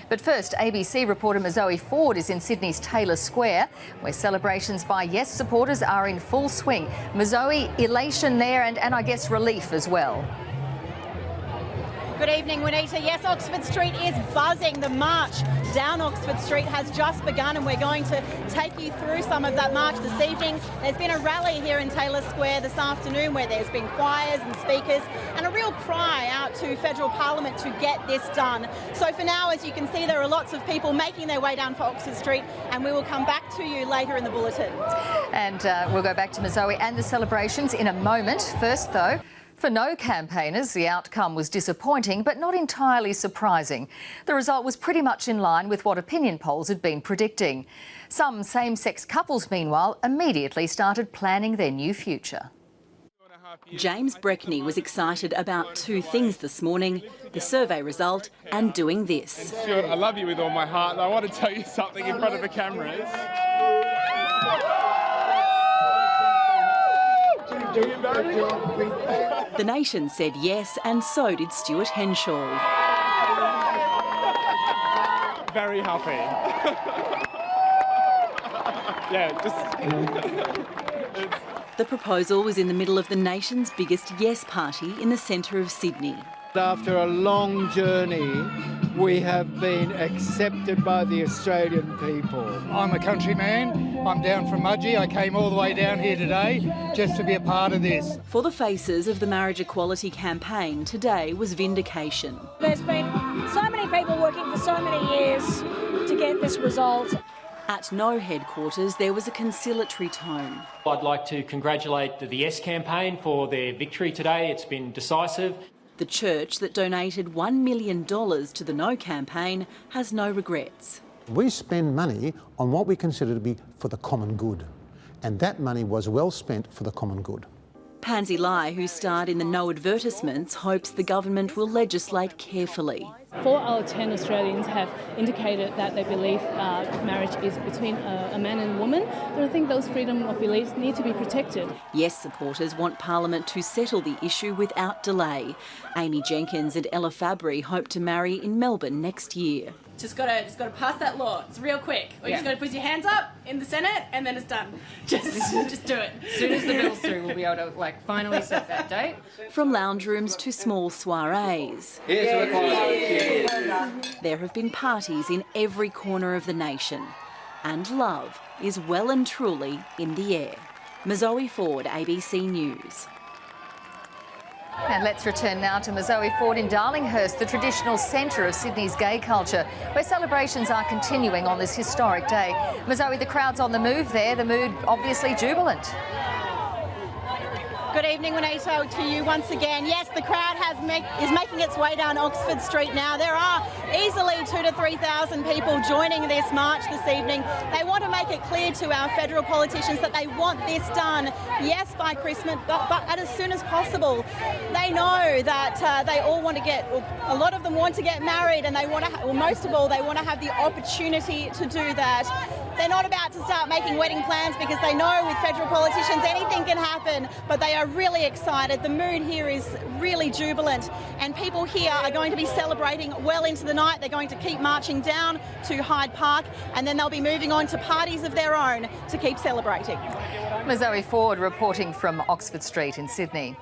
But first, ABC reporter Zoe Ford is in Sydney's Taylor Square, where celebrations by Yes supporters are in full swing. Zoe, elation there and I guess relief as well. Good evening, Juanita. Yes, Oxford Street is buzzing. The march down Oxford Street has just begun and we're going to take you through some of that march this evening. There's been a rally here in Taylor Square this afternoon where there's been choirs and speakers and a real cry out to Federal Parliament to get this done. So for now, as you can see, there are lots of people making their way down for Oxford Street and we will come back to you later in the bulletin. And we'll go back to Zoe and the celebrations in a moment. First, though, for no campaigners, the outcome was disappointing but not entirely surprising. The result was pretty much in line with what opinion polls had been predicting. Some same-sex couples, meanwhile, immediately started planning their new future. James Breckney was excited about two things this morning, the survey result and doing this. Stuart, I love you with all my heart and I want to tell you something in front of the cameras. The nation said yes, and so did Stuart Henshaw. Very happy. The proposal was in the middle of the nation's biggest yes party in the centre of Sydney. After a long journey, we have been accepted by the Australian people. I'm a country man. I'm down from Mudgee. I came all the way down here today just to be a part of this. For the faces of the marriage equality campaign, today was vindication. There's been so many people working for so many years to get this result. At no headquarters, there was a conciliatory tone. I'd like to congratulate the Yes campaign for their victory today. It's been decisive. The church that donated $1 million to the No campaign has no regrets. We spend money on what we consider to be for the common good, and that money was well spent for the common good. Pansy Lai, who starred in the No advertisements, hopes the government will legislate carefully. 4 out of 10 Australians have indicated that they believe marriage is between a man and a woman, but I think those freedom of beliefs need to be protected. Yes supporters want Parliament to settle the issue without delay. Amy Jenkins and Ella Fabry hope to marry in Melbourne next year. Just gotta pass that law. It's real quick. Or you just gotta put your hands up in the Senate and then it's done. Just do it. As soon as the bill's through, we'll be able to finally set that date. From lounge rooms to small soirees. There have been parties in every corner of the nation. And love is well and truly in the air. Zoe Ford, ABC News. And let's return now to Zoe Ford in Darlinghurst, the traditional centre of Sydney's gay culture, where celebrations are continuing on this historic day. Zoe, the crowd's on the move there, the mood obviously jubilant. Good evening, Juanita, to you once again. Yes, the crowd is making its way down Oxford Street now. There are easily 2,000 to 3,000 people joining this march this evening. They want to make it clear to our federal politicians that they want this done, yes, by Christmas, but as soon as possible. They know that they all want to a lot of them want to get married, and they want to, most of all, they want to have the opportunity to do that. They're not about to start making wedding plans because they know with federal politicians anything can happen, but they are really excited. The mood here is really jubilant and people here are going to be celebrating well into the night. They're going to keep marching down to Hyde Park and then they'll be moving on to parties of their own to keep celebrating. Zoe Ford reporting from Oxford Street in Sydney.